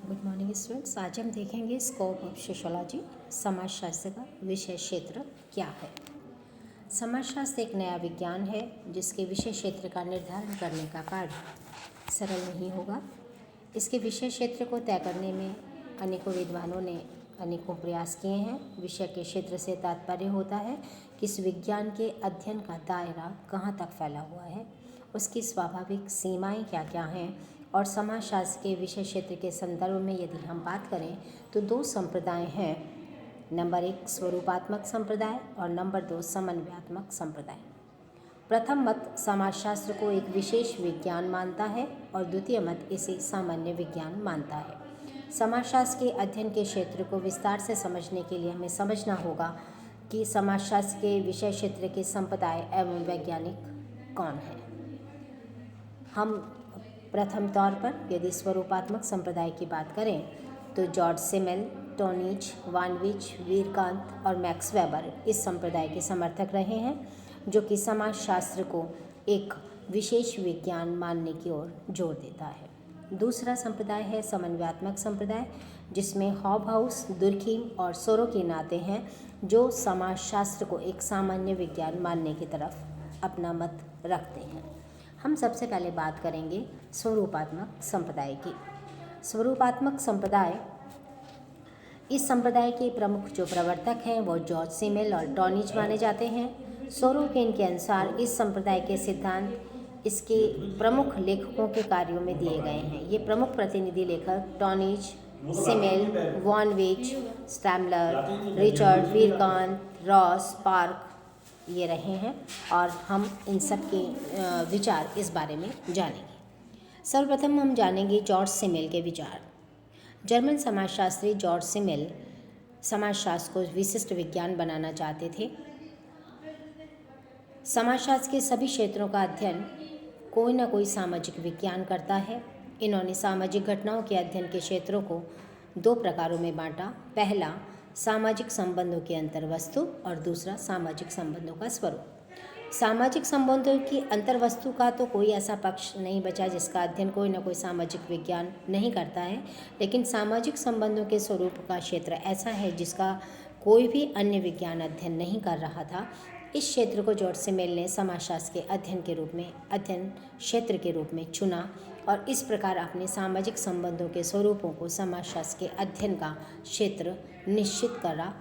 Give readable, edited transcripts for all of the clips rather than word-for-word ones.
Good morning students. आज हम देखेंगे स्कोप ऑफ सोशियोलॉजी, समाजशास्त्र का विषय क्षेत्र क्या है। समाजशास्त्र एक नया विज्ञान है जिसके विषय क्षेत्र का निर्धारण करने का कार्य सरल नहीं होगा। इसके विषय क्षेत्र को तय करने में अनेकों विद्वानों ने अनेकों प्रयास किए हैं। विषय के क्षेत्र से तात्पर्य होता है कि इस विज्ञान के अध्ययन का दायरा कहाँ तक फैला हुआ है, उसकी स्वाभाविक सीमाएं क्या क्या हैं, और समाजशास्त्र के विषय क्षेत्र के संदर्भ में यदि हम बात करें तो दो संप्रदाय हैं। नंबर 1 स्वरूपात्मक संप्रदाय और नंबर 2 समन्वयात्मक संप्रदाय। प्रथम मत समाजशास्त्र को एक विशेष विज्ञान मानता है और द्वितीय मत इसे सामान्य विज्ञान मानता है। समाजशास्त्र के अध्ययन के क्षेत्र को विस्तार से समझने के लिए हमें समझना होगा कि समाजशास्त्र के विषय क्षेत्र के संप्रदाय एवं वैज्ञानिक कौन हैं। हम प्रथम तौर पर यदि स्वरूपात्मक संप्रदाय की बात करें तो जॉर्ज सिमेल, टोनीज, वानविच, वीरकांत और मैक्स वेबर इस संप्रदाय के समर्थक रहे हैं, जो कि समाजशास्त्र को एक विशेष विज्ञान मानने की ओर जोर देता है। दूसरा संप्रदाय है समन्वयात्मक संप्रदाय, जिसमें हॉबहाउस, दुर्खीम और सोरोकिन आते हैं, जो समाजशास्त्र को एक सामान्य विज्ञान मानने की तरफ अपना मत रखते हैं। हम सबसे पहले बात करेंगे स्वरूपात्मक संप्रदाय की। स्वरूपात्मक संप्रदाय, इस संप्रदाय के प्रमुख जो प्रवर्तक हैं वो जॉर्ज सिमेल और टोनीज माने जाते हैं। सोरोकिन के अनुसार इस संप्रदाय के सिद्धांत इसके प्रमुख लेखकों के कार्यों में दिए गए हैं। ये प्रमुख प्रतिनिधि लेखक टोनीज, सिमेल, वॉनविच, स्टैमलर, रिचर्ड, वीरकांत, रॉस, पार्क ये रहे हैं, और हम इन सब के विचार इस बारे में जानेंगे। सर्वप्रथम हम जानेंगे जॉर्ज सिमेल के विचार। जर्मन समाजशास्त्री जॉर्ज सिमेल समाजशास्त्र को विशिष्ट विज्ञान बनाना चाहते थे। समाजशास्त्र के सभी क्षेत्रों का अध्ययन कोई ना कोई सामाजिक विज्ञान करता है। इन्होंने सामाजिक घटनाओं के अध्ययन के क्षेत्रों को दो प्रकारों में बांटा। पहला, सामाजिक संबंधों की अंतर्वस्तु और दूसरा सामाजिक संबंधों का स्वरूप। सामाजिक संबंधों की अंतर्वस्तु का तो कोई ऐसा पक्ष नहीं बचा जिसका अध्ययन कोई ना कोई सामाजिक विज्ञान नहीं करता है, लेकिन सामाजिक संबंधों के स्वरूप का क्षेत्र ऐसा है जिसका कोई भी अन्य विज्ञान अध्ययन नहीं कर रहा था। इस क्षेत्र को जॉर्ज सिमेल ने समाजशास्त्र के अध्ययन क्षेत्र के रूप में चुना और इस प्रकार अपने सामाजिक संबंधों के स्वरूपों को समाजशास्त्र के अध्ययन का क्षेत्र निश्चित करा।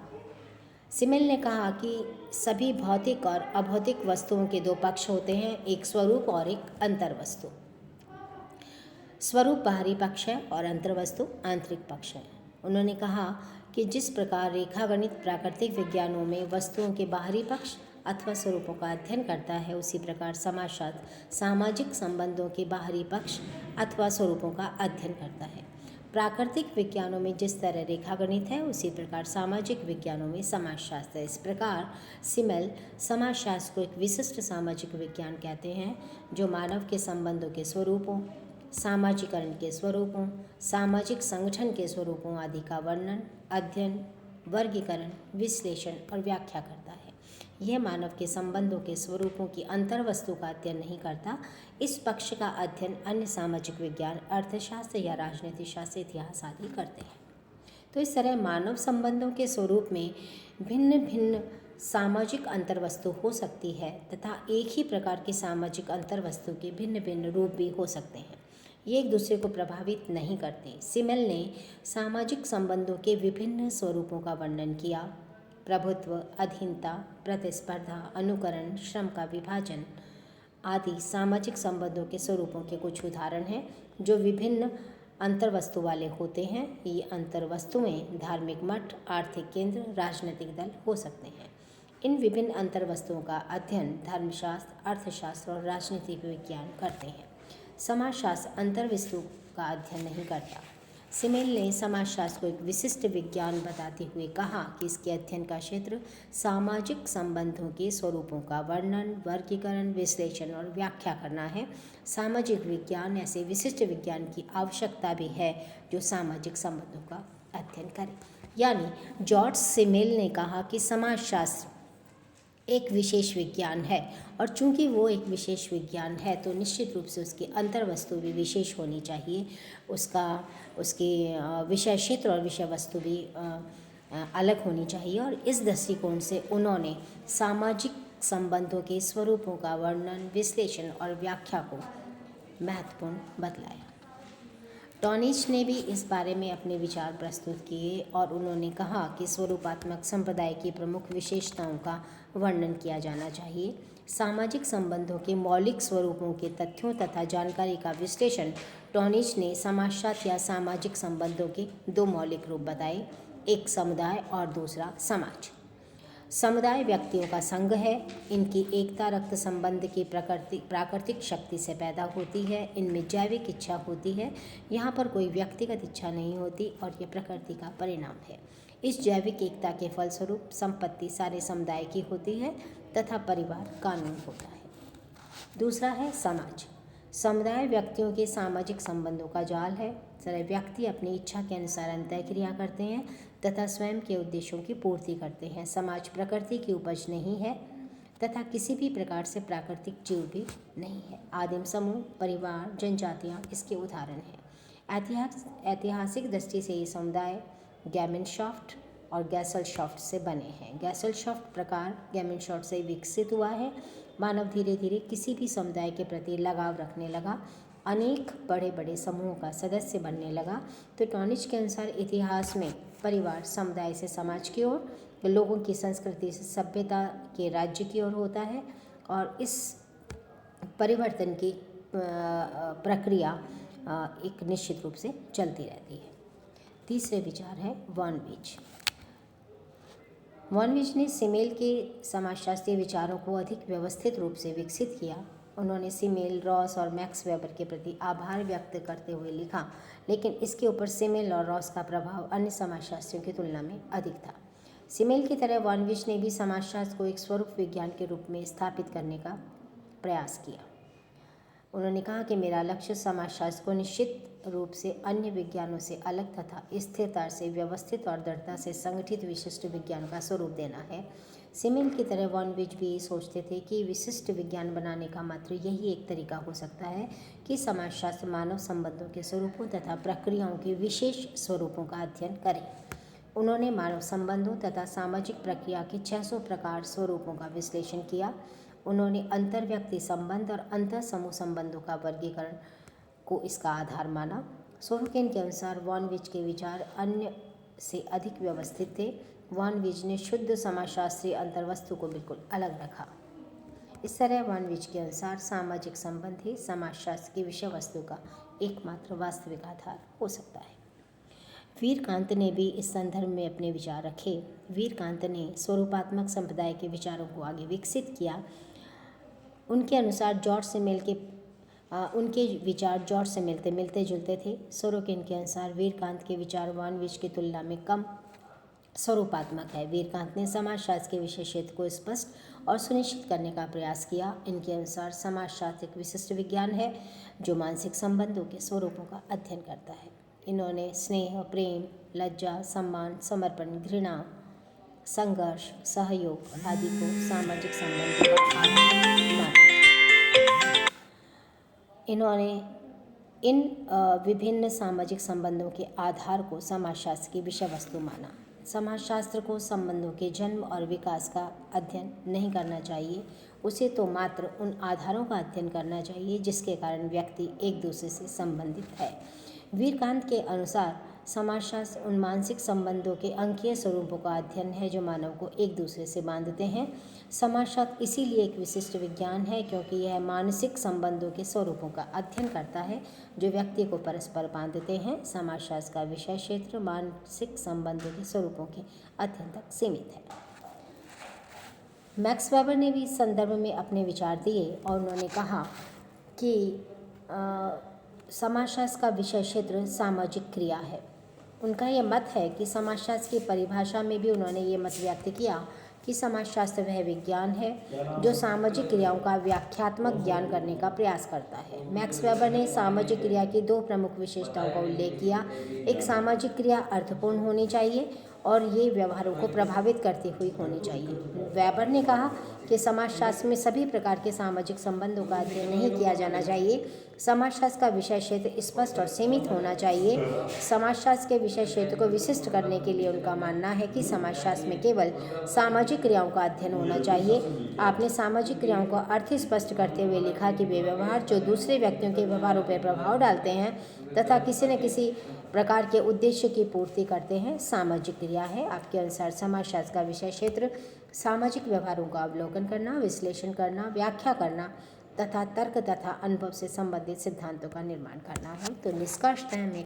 सिमेल ने कहा कि सभी भौतिक और अभौतिक वस्तुओं के दो पक्ष होते हैं, एक स्वरूप और एक अंतर्वस्तु। स्वरूप बाहरी पक्ष है और अंतर्वस्तु आंतरिक पक्ष है। उन्होंने कहा कि जिस प्रकार रेखागणित प्राकृतिक विज्ञानों में वस्तुओं के बाहरी पक्ष अथवा स्वरूपों का अध्ययन करता है, उसी प्रकार समाजशास्त्र सामाजिक संबंधों के बाहरी पक्ष अथवा स्वरूपों का अध्ययन करता है। प्राकृतिक विज्ञानों में जिस तरह रेखागणित है, उसी प्रकार सामाजिक विज्ञानों में समाजशास्त्र है। इस प्रकार सिमेल समाजशास्त्र को एक विशिष्ट सामाजिक विज्ञान कहते हैं, जो मानव के संबंधों के स्वरूपों, सामाजिकरण के स्वरूपों, सामाजिक संगठन के स्वरूपों आदि का वर्णन, अध्ययन, वर्गीकरण, विश्लेषण और व्याख्या करता है। यह मानव के संबंधों के स्वरूपों की अंतर्वस्तु का अध्ययन नहीं करता। इस पक्ष का अध्ययन अन्य सामाजिक विज्ञान, अर्थशास्त्र या राजनीतिक शास्त्र, इतिहास आदि करते हैं। तो इस तरह मानव संबंधों के स्वरूप में भिन्न भिन्न सामाजिक अंतर्वस्तु हो सकती है तथा एक ही प्रकार की सामाजिक अंतर्वस्तु के भिन्न भिन्न रूप भी हो सकते हैं। ये एक दूसरे को प्रभावित नहीं करते। सिमेल ने सामाजिक संबंधों के विभिन्न स्वरूपों का वर्णन किया। प्रभुत्व, अधीनता, प्रतिस्पर्धा, अनुकरण, श्रम का विभाजन आदि सामाजिक संबंधों के स्वरूपों के कुछ उदाहरण हैं जो विभिन्न अंतर्वस्तु वाले होते हैं। ये अंतर्वस्तुएं धार्मिक मठ, आर्थिक केंद्र, राजनीतिक दल हो सकते हैं। इन विभिन्न अंतर्वस्तुओं का अध्ययन धर्मशास्त्र, अर्थशास्त्र और राजनीतिक विज्ञान करते हैं। समाजशास्त्र अंतर्वस्तु का अध्ययन नहीं करता। सिमेल ने समाजशास्त्र को एक विशिष्ट विज्ञान बताते हुए कहा कि इसके अध्ययन का क्षेत्र सामाजिक संबंधों के स्वरूपों का वर्णन, वर्गीकरण, विश्लेषण और व्याख्या करना है। सामाजिक विज्ञान ऐसे विशिष्ट विज्ञान की आवश्यकता भी है जो सामाजिक संबंधों का अध्ययन करे। यानी जॉर्ज सिमेल ने कहा कि समाजशास्त्र एक विशेष विज्ञान है, और चूंकि वो एक विशेष विज्ञान है तो निश्चित रूप से उसकी अंतर्वस्तु भी विशेष होनी चाहिए। उसकी विषय क्षेत्र और विषय वस्तु भी अलग होनी चाहिए। और इस दृष्टिकोण से उन्होंने सामाजिक संबंधों के स्वरूपों का वर्णन, विश्लेषण और व्याख्या को महत्वपूर्ण बतलाया। टॉनिज ने भी इस बारे में अपने विचार प्रस्तुत किए और उन्होंने कहा कि स्वरूपात्मक संप्रदाय की प्रमुख विशेषताओं का वर्णन किया जाना चाहिए। सामाजिक संबंधों के मौलिक स्वरूपों के तथ्यों तथा जानकारी का विश्लेषण। टॉनिज ने समाजशास्त्र या सामाजिक संबंधों के दो मौलिक रूप बताए, एक समुदाय और दूसरा समाज। समुदाय व्यक्तियों का संघ है। इनकी एकता रक्त संबंध की प्राकृतिक शक्ति से पैदा होती है। इनमें जैविक इच्छा होती है। यहाँ पर कोई व्यक्तिगत इच्छा नहीं होती और यह प्रकृति का परिणाम है। इस जैविक एकता के फलस्वरूप संपत्ति सारे समुदाय की होती है तथा परिवार कानून होता है। दूसरा है समाज। समुदाय व्यक्तियों के सामाजिक संबंधों का जाल है। सारे व्यक्ति अपनी इच्छा के अनुसार अंतःक्रिया करते हैं तथा स्वयं के उद्देश्यों की पूर्ति करते हैं। समाज प्रकृति की उपज नहीं है तथा किसी भी प्रकार से प्राकृतिक जीव भी नहीं है। आदिम समूह, परिवार, जनजातियाँ इसके उदाहरण हैं। ऐतिहासिक दृष्टि से ये समुदाय गैमेनशॉफ्ट और गैसलशॉफ्ट से बने हैं। गैसलशॉफ्ट प्रकार गैमेनशॉफ्ट से विकसित हुआ है। मानव धीरे धीरे किसी भी समुदाय के प्रति लगाव रखने लगा, अनेक बड़े बड़े समूहों का सदस्य बनने लगा। तो टॉनिज के अनुसार इतिहास में परिवार समुदाय से समाज की ओर, लोगों की संस्कृति से सभ्यता के राज्य की ओर होता है और इस परिवर्तन की प्रक्रिया एक निश्चित रूप से चलती रहती है। तीसरे विचार है वॉन विच। वॉन विच ने सिमेल के समाजशास्त्रीय विचारों को अधिक व्यवस्थित रूप से विकसित किया। उन्होंने सिमेल, रॉस और मैक्स वेबर के प्रति आभार व्यक्त करते हुए लिखा, लेकिन इसके ऊपर सिमेल और रॉस का प्रभाव अन्य समाजशास्त्रियों की तुलना में अधिक था। सिमेल की तरह वॉन विच ने भी समाजशास्त्र को एक स्वरूप विज्ञान के रूप में स्थापित करने का प्रयास किया। उन्होंने कहा कि मेरा लक्ष्य समाजशास्त्र को निश्चित रूप से अन्य विज्ञानों से अलग तथा स्थिरता से व्यवस्थित और दृढ़ता से संगठित विशिष्ट विज्ञान का स्वरूप देना है। सिमेल की तरह वॉन विच भी सोचते थे कि विशिष्ट विज्ञान बनाने का मात्र यही एक तरीका हो सकता है कि समाजशास्त्र मानव संबंधों के स्वरूपों तथा प्रक्रियाओं के विशेष स्वरूपों का अध्ययन करे। उन्होंने मानव संबंधों तथा सामाजिक प्रक्रिया के 600 प्रकार स्वरूपों का विश्लेषण किया। उन्होंने अंतर्व्यक्ति संबंध और अंतर समूह संबंधों का वर्गीकरण को इसका आधार माना। सोरोकिन के अनुसार वॉन विच के विचार अन्य से अधिक व्यवस्थित थे। वॉन विच ने शुद्ध समाजशास्त्रीय अंतर्वस्तु को बिल्कुल अलग रखा। इस तरह वॉन विच के अनुसार सामाजिक संबंध ही समाजशास्त्र की विषय वस्तु का एकमात्र वास्तविक आधार हो सकता है। वीरकांत ने भी इस संदर्भ में अपने विचार रखे। वीरकांत ने स्वरूपात्मक संप्रदाय के विचारों को आगे विकसित किया। उनके अनुसार उनके विचार जॉर्ज से मिलते जुलते थे। सोरोकिन के अनुसार वीरकांत के विचार वॉन विच की तुलना में कम स्वरूपात्मक है। वीरकांत ने समाजशास्त्र के विषय क्षेत्र को स्पष्ट और सुनिश्चित करने का प्रयास किया। इनके अनुसार समाजशास्त्र एक विशिष्ट विज्ञान है जो मानसिक संबंधों के स्वरूपों का अध्ययन करता है। इन्होंने स्नेह, प्रेम, लज्जा, सम्मान, समर्पण, घृणा, संघर्ष, सहयोग आदि को सामाजिक संबंधों का आधार माना। इन्होंने इन विभिन्न सामाजिक संबंधों के आधार को समाजशास्त्र की विषय वस्तु माना। समाजशास्त्र को संबंधों के जन्म और विकास का अध्ययन नहीं करना चाहिए, उसे तो मात्र उन आधारों का अध्ययन करना चाहिए जिसके कारण व्यक्ति एक दूसरे से संबंधित है। वीरकांत के अनुसार समाजशास्त्र उन मानसिक संबंधों के अंकीय स्वरूपों का अध्ययन है जो मानव को एक दूसरे से बांधते हैं। समाजशास्त्र इसीलिए एक विशिष्ट विज्ञान है क्योंकि यह मानसिक संबंधों के स्वरूपों का अध्ययन करता है जो व्यक्ति को परस्पर बांधते हैं। समाजशास्त्र का विषय क्षेत्र मानसिक संबंधों के स्वरूपों के अध्ययन तक सीमित है। मैक्स वेबर ने भी इस संदर्भ में अपने विचार दिए और उन्होंने कहा कि समाजशास्त्र का विषय क्षेत्र सामाजिक क्रिया है। उनका यह मत है कि समाजशास्त्र की परिभाषा में भी उन्होंने ये मत व्यक्त किया कि समाजशास्त्र वह विज्ञान है जो सामाजिक क्रियाओं का व्याख्यात्मक ज्ञान करने का प्रयास करता है। मैक्स वेबर ने सामाजिक क्रिया की दो प्रमुख विशेषताओं का उल्लेख किया। एक, सामाजिक क्रिया अर्थपूर्ण होनी चाहिए और ये व्यवहारों को प्रभावित करती हुई होनी चाहिए। वेबर ने कहा कि समाजशास्त्र में सभी प्रकार के सामाजिक संबंधों का अध्ययन नहीं किया जाना चाहिए। समाजशास्त्र का विषय क्षेत्र स्पष्ट और सीमित होना चाहिए। समाजशास्त्र के विषय क्षेत्र को विशिष्ट करने के लिए उनका मानना है कि समाजशास्त्र में केवल सामाजिक क्रियाओं का अध्ययन होना चाहिए। आपने सामाजिक क्रियाओं का अर्थ स्पष्ट करते हुए लिखा कि वे व्यवहार जो दूसरे व्यक्तियों के व्यवहारों पर प्रभाव डालते हैं तथा किसी न किसी प्रकार के उद्देश्य की पूर्ति करते हैं, सामाजिक क्रिया है। आपके अनुसार समाजशास्त्र का विषय क्षेत्र सामाजिक व्यवहारों का अवलोकन करना, विश्लेषण करना, व्याख्या करना तथा तर्क तथा अनुभव से संबंधित सिद्धांतों का निर्माण करना है। तो निष्कर्षतः में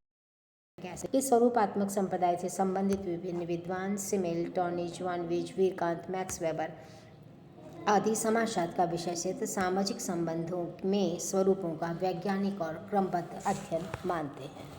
कि स्वरूपात्मक संप्रदाय से संबंधित विभिन्न विद्वान सिमेल, टॉनिज, वानविज, वीरकांत, मैक्स वेबर आदि समाजशास्त्र का विषय क्षेत्र सामाजिक संबंधों में स्वरूपों का वैज्ञानिक और क्रमबद्ध अध्ययन मानते हैं।